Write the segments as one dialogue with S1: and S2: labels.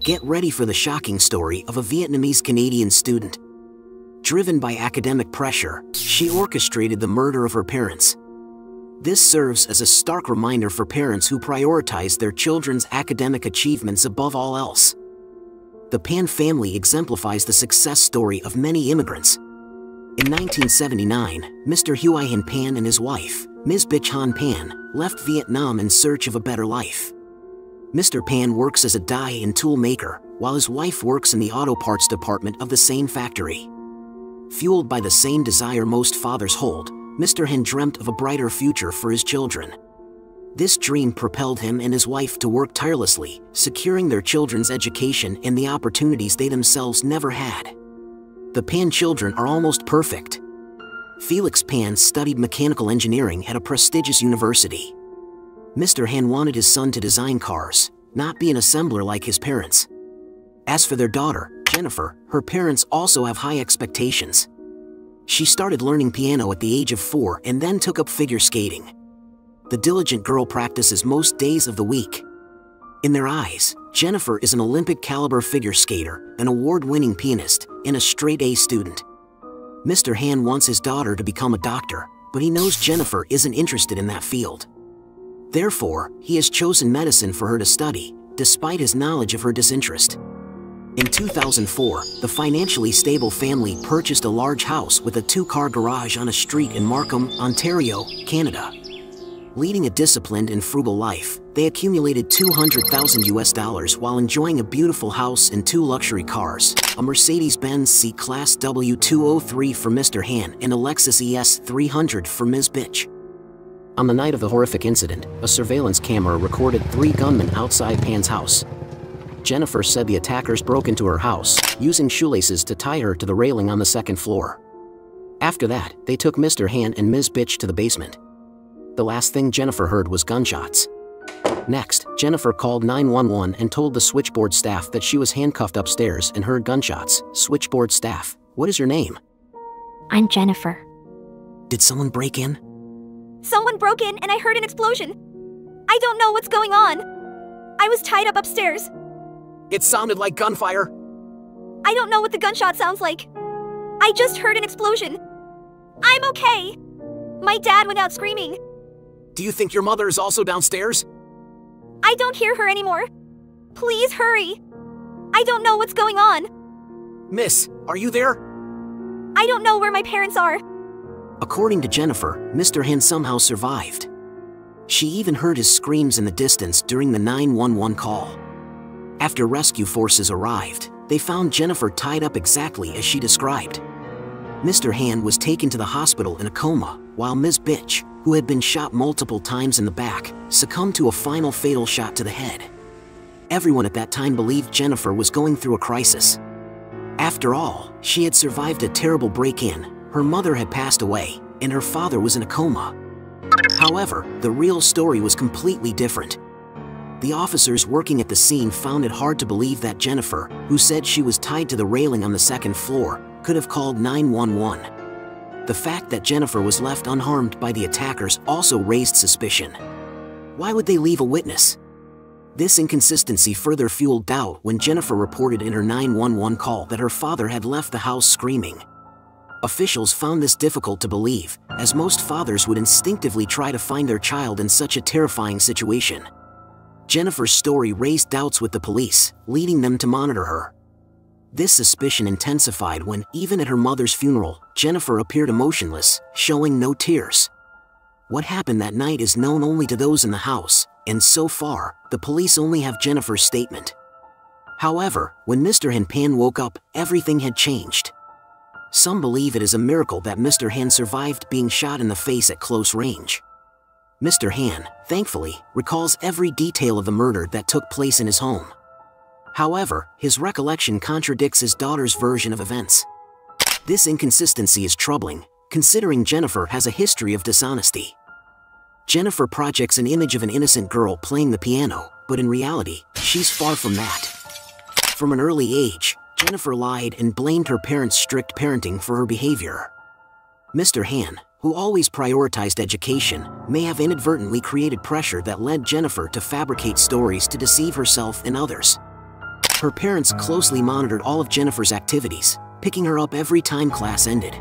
S1: Get ready for the shocking story of a Vietnamese-Canadian student. Driven by academic pressure, she orchestrated the murder of her parents. This serves as a stark reminder for parents who prioritize their children's academic achievements above all else. The Pan family exemplifies the success story of many immigrants. In 1979, Mr. Huyen Pan and his wife, Ms. Bich Han Pan, left Vietnam in search of a better life. Mr. Pan works as a die and tool maker, while his wife works in the auto parts department of the same factory. Fueled by the same desire most fathers hold, Mr. Han dreamt of a brighter future for his children. This dream propelled him and his wife to work tirelessly, securing their children's education and the opportunities they themselves never had. The Pan children are almost perfect. Felix Pan studied mechanical engineering at a prestigious university. Mr. Han wanted his son to design cars, not be an assembler like his parents. As for their daughter, Jennifer, her parents also have high expectations. She started learning piano at the age of 4 and then took up figure skating. The diligent girl practices most days of the week. In their eyes, Jennifer is an Olympic-caliber figure skater, an award-winning pianist, and a straight-A student. Mr. Han wants his daughter to become a doctor, but he knows Jennifer isn't interested in that field. Therefore, he has chosen medicine for her to study, despite his knowledge of her disinterest. In 2004, the financially stable family purchased a large house with a 2-car garage on a street in Markham, Ontario, Canada. Leading a disciplined and frugal life, they accumulated $200,000 while enjoying a beautiful house and 2 luxury cars, a Mercedes-Benz C-Class W203 for Mr. Han and a Lexus ES300 for Ms. Bitch. On the night of the horrific incident, a surveillance camera recorded 3 gunmen outside Pan's house. Jennifer said the attackers broke into her house, using shoelaces to tie her to the railing on the 2nd floor. After that, they took Mr. Han and Ms. Bitch to the basement. The last thing Jennifer heard was gunshots. Next, Jennifer called 911 and told the switchboard staff that she was handcuffed upstairs and heard gunshots. Switchboard staff, what is your name?
S2: I'm Jennifer.
S1: Did someone break in?
S2: Someone broke in and I heard an explosion. I don't know what's going on. I was tied up upstairs.
S1: It sounded like gunfire.
S2: I don't know what the gunshot sounds like. I just heard an explosion. I'm okay. My dad went out screaming.
S1: Do you think your mother is also downstairs?
S2: I don't hear her anymore. Please hurry. I don't know what's going on.
S1: Miss, are you there?
S2: I don't know where my parents are.
S1: According to Jennifer, Mr. Han somehow survived. She even heard his screams in the distance during the 911 call. After rescue forces arrived, they found Jennifer tied up exactly as she described. Mr. Han was taken to the hospital in a coma, while Ms. Bitch, who had been shot multiple times in the back, succumbed to a final fatal shot to the head. Everyone at that time believed Jennifer was going through a crisis. After all, she had survived a terrible break-in, her mother had passed away, and her father was in a coma. However, the real story was completely different. The officers working at the scene found it hard to believe that Jennifer, who said she was tied to the railing on the 2nd floor, could have called 911. The fact that Jennifer was left unharmed by the attackers also raised suspicion. Why would they leave a witness? This inconsistency further fueled doubt when Jennifer reported in her 911 call that her father had left the house screaming. Officials found this difficult to believe, as most fathers would instinctively try to find their child in such a terrifying situation. Jennifer's story raised doubts with the police, leading them to monitor her. This suspicion intensified when, even at her mother's funeral, Jennifer appeared emotionless, showing no tears. What happened that night is known only to those in the house, and so far, the police only have Jennifer's statement. However, when Mr. Han Pan woke up, everything had changed. Some believe it is a miracle that Mr. Han survived being shot in the face at close range. Mr. Han, thankfully, recalls every detail of the murder that took place in his home. However, his recollection contradicts his daughter's version of events. This inconsistency is troubling, considering Jennifer has a history of dishonesty. Jennifer projects an image of an innocent girl playing the piano, but in reality, she's far from that. From an early age, Jennifer lied and blamed her parents' strict parenting for her behavior. Mr. Han, who always prioritized education, may have inadvertently created pressure that led Jennifer to fabricate stories to deceive herself and others. Her parents closely monitored all of Jennifer's activities, picking her up every time class ended.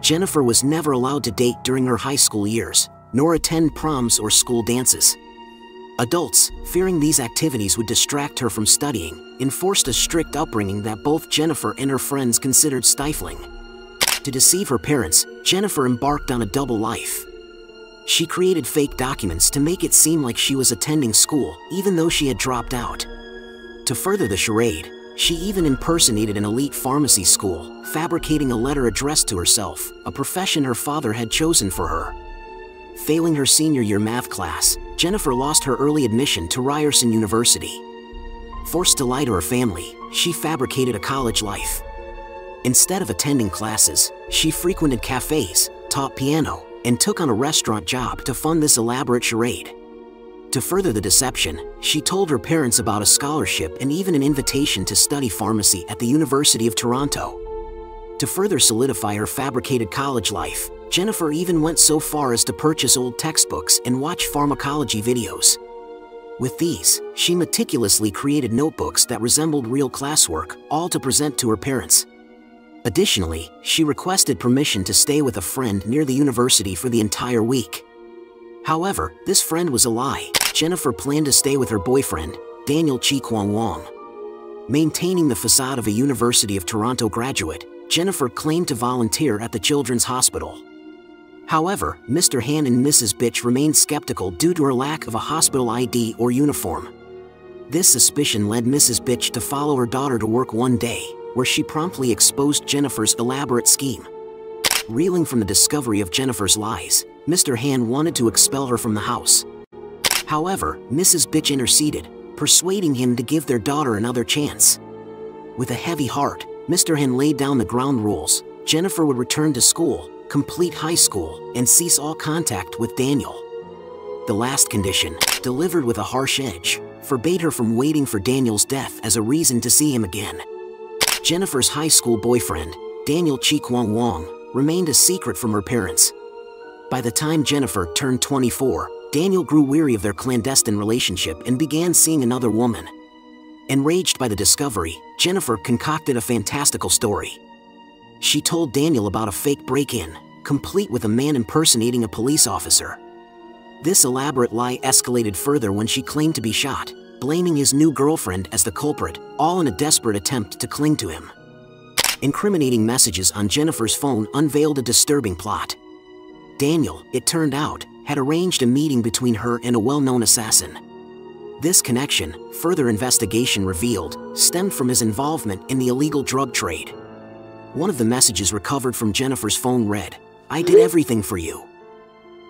S1: Jennifer was never allowed to date during her high school years, nor attend proms or school dances. Adults, fearing these activities would distract her from studying, enforced a strict upbringing that both Jennifer and her friends considered stifling. To deceive her parents, Jennifer embarked on a double life. She created fake documents to make it seem like she was attending school, even though she had dropped out. To further the charade, she even impersonated an elite pharmacy school, fabricating a letter addressed to herself, a profession her father had chosen for her. Failing her senior year math class, Jennifer lost her early admission to Ryerson University. Forced to lie to her family, she fabricated a college life. Instead of attending classes, she frequented cafes, taught piano, and took on a restaurant job to fund this elaborate charade. To further the deception, she told her parents about a scholarship and even an invitation to study pharmacy at the University of Toronto. To further solidify her fabricated college life, Jennifer even went so far as to purchase old textbooks and watch pharmacology videos. With these, she meticulously created notebooks that resembled real classwork, all to present to her parents. Additionally, she requested permission to stay with a friend near the university for the entire week. However, this friend was a lie. Jennifer planned to stay with her boyfriend, Daniel Chi-Kwang Wong. Maintaining the facade of a University of Toronto graduate, Jennifer claimed to volunteer at the Children's Hospital. However, Mr. Han and Mrs. Bitch remained skeptical due to her lack of a hospital ID or uniform. This suspicion led Mrs. Bitch to follow her daughter to work one day, where she promptly exposed Jennifer's elaborate scheme. Reeling from the discovery of Jennifer's lies, Mr. Han wanted to expel her from the house. However, Mrs. Bitch interceded, persuading him to give their daughter another chance. With a heavy heart, Mr. Han laid down the ground rules. Jennifer would return to school, complete high school, and cease all contact with Daniel. The last condition, delivered with a harsh edge, forbade her from waiting for Daniel's death as a reason to see him again. Jennifer's high school boyfriend, Daniel Chi-Kwang Wong, remained a secret from her parents. By the time Jennifer turned 24, Daniel grew weary of their clandestine relationship and began seeing another woman. Enraged by the discovery, Jennifer concocted a fantastical story. She told Daniel about a fake break-in, complete with a man impersonating a police officer. This elaborate lie escalated further when she claimed to be shot, blaming his new girlfriend as the culprit, all in a desperate attempt to cling to him. Incriminating messages on Jennifer's phone unveiled a disturbing plot. Daniel, it turned out, had arranged a meeting between her and a well-known assassin. This connection, further investigation revealed, stemmed from his involvement in the illegal drug trade. One of the messages recovered from Jennifer's phone read, "I did everything for you."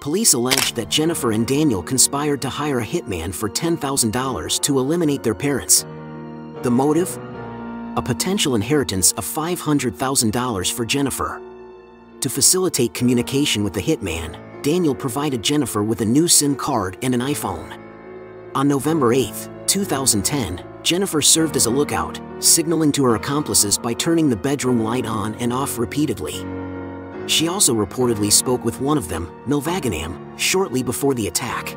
S1: Police alleged that Jennifer and Daniel conspired to hire a hitman for $10,000 to eliminate their parents. The motive? A potential inheritance of $500,000 for Jennifer. To facilitate communication with the hitman, Daniel provided Jennifer with a new SIM card and an iPhone. On November 8, 2010, Jennifer served as a lookout, signaling to her accomplices by turning the bedroom light on and off repeatedly. She also reportedly spoke with one of them, Milvaganam, shortly before the attack.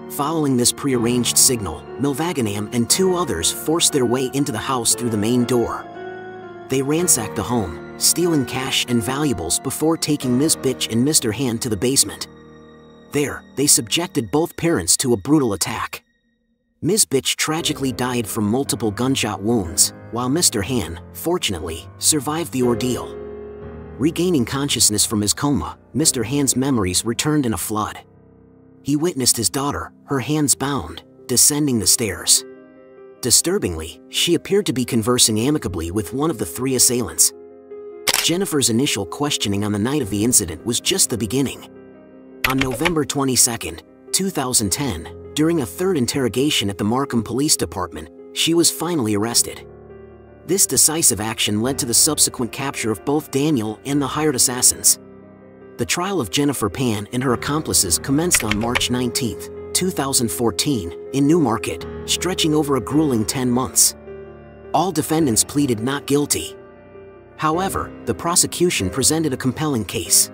S1: Following this prearranged signal, Milvaganam and two others forced their way into the house through the main door. They ransacked the home, stealing cash and valuables before taking Ms. Bitch and Mr. Han to the basement. There, they subjected both parents to a brutal attack. Ms. Bitch tragically died from multiple gunshot wounds, while Mr. Han, fortunately, survived the ordeal. Regaining consciousness from his coma, Mr. Han's memories returned in a flood. He witnessed his daughter, her hands bound, descending the stairs. Disturbingly, she appeared to be conversing amicably with one of the three assailants. Jennifer's initial questioning on the night of the incident was just the beginning. On November 22, 2010, during a third interrogation at the Markham Police Department, she was finally arrested. This decisive action led to the subsequent capture of both Daniel and the hired assassins. The trial of Jennifer Pan and her accomplices commenced on March 19, 2014, in Newmarket, stretching over a grueling 10 months. All defendants pleaded not guilty. However, the prosecution presented a compelling case.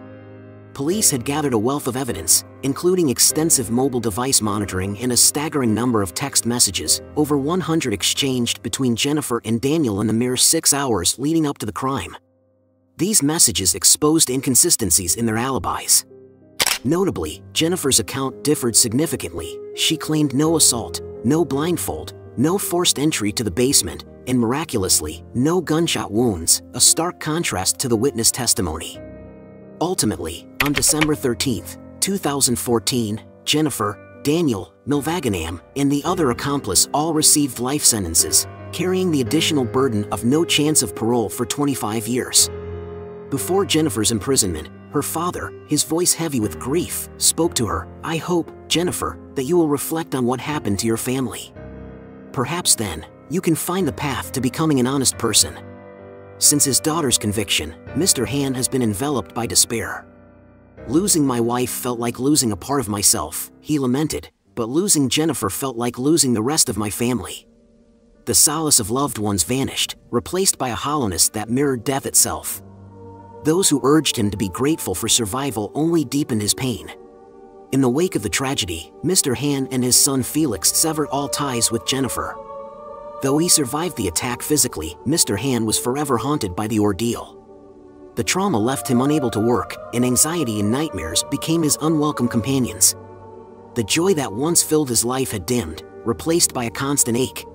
S1: Police had gathered a wealth of evidence, including extensive mobile device monitoring and a staggering number of text messages, over 100 exchanged between Jennifer and Daniel in the mere 6 hours leading up to the crime. These messages exposed inconsistencies in their alibis. Notably, Jennifer's account differed significantly. She claimed no assault, no blindfold, no forced entry to the basement, and miraculously, no gunshot wounds, a stark contrast to the witness testimony. Ultimately, on December 13, 2014, Jennifer, Daniel, Milvaganam, and the other accomplice all received life sentences, carrying the additional burden of no chance of parole for 25 years. Before Jennifer's imprisonment, her father, his voice heavy with grief, spoke to her, "I hope, Jennifer, that you will reflect on what happened to your family. Perhaps then, you can find the path to becoming an honest person." Since his daughter's conviction, Mr. Han has been enveloped by despair. "Losing my wife felt like losing a part of myself," he lamented, "but losing Jennifer felt like losing the rest of my family." The solace of loved ones vanished, replaced by a hollowness that mirrored death itself. Those who urged him to be grateful for survival only deepened his pain. In the wake of the tragedy, Mr. Han and his son Felix severed all ties with Jennifer. Though he survived the attack physically, Mr. Han was forever haunted by the ordeal. The trauma left him unable to work, and anxiety and nightmares became his unwelcome companions. The joy that once filled his life had dimmed, replaced by a constant ache.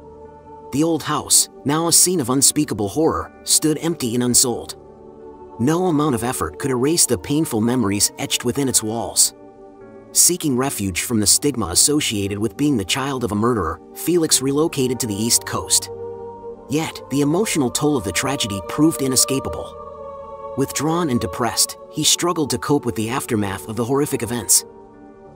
S1: The old house, now a scene of unspeakable horror, stood empty and unsold. No amount of effort could erase the painful memories etched within its walls. Seeking refuge from the stigma associated with being the child of a murderer, Felix relocated to the East Coast. Yet, the emotional toll of the tragedy proved inescapable. Withdrawn and depressed, he struggled to cope with the aftermath of the horrific events.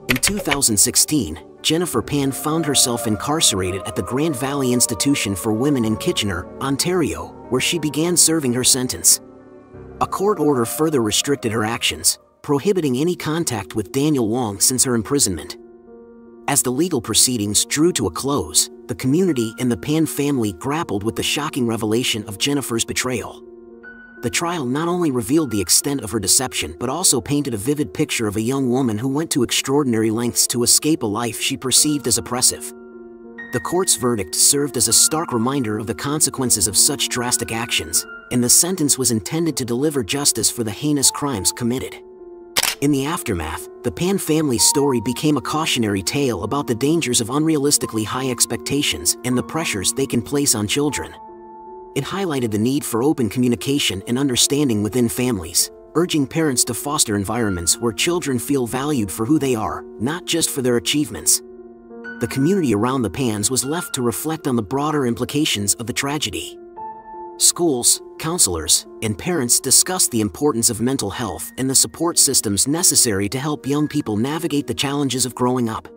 S1: In 2016, Jennifer Pan found herself incarcerated at the Grand Valley Institution for Women in Kitchener, Ontario, where she began serving her sentence. A court order further restricted her actions, prohibiting any contact with Daniel Wong since her imprisonment. As the legal proceedings drew to a close, the community and the Pan family grappled with the shocking revelation of Jennifer's betrayal. The trial not only revealed the extent of her deception but also painted a vivid picture of a young woman who went to extraordinary lengths to escape a life she perceived as oppressive. The court's verdict served as a stark reminder of the consequences of such drastic actions, and the sentence was intended to deliver justice for the heinous crimes committed. In the aftermath, the Pan family's story became a cautionary tale about the dangers of unrealistically high expectations and the pressures they can place on children. It highlighted the need for open communication and understanding within families, urging parents to foster environments where children feel valued for who they are, not just for their achievements. The community around the Pans was left to reflect on the broader implications of the tragedy. Schools, counselors, and parents discussed the importance of mental health and the support systems necessary to help young people navigate the challenges of growing up.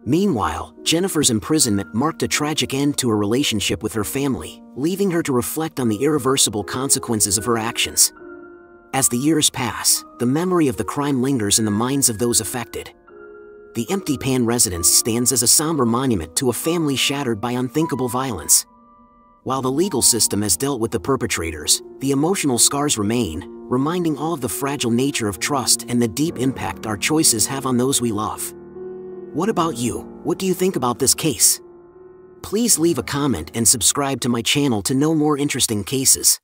S1: Meanwhile, Jennifer's imprisonment marked a tragic end to her relationship with her family, leaving her to reflect on the irreversible consequences of her actions. As the years pass, the memory of the crime lingers in the minds of those affected. The empty Pan residence stands as a somber monument to a family shattered by unthinkable violence. While the legal system has dealt with the perpetrators, the emotional scars remain, reminding all of the fragile nature of trust and the deep impact our choices have on those we love. What about you? What do you think about this case? Please leave a comment and subscribe to my channel to know more interesting cases.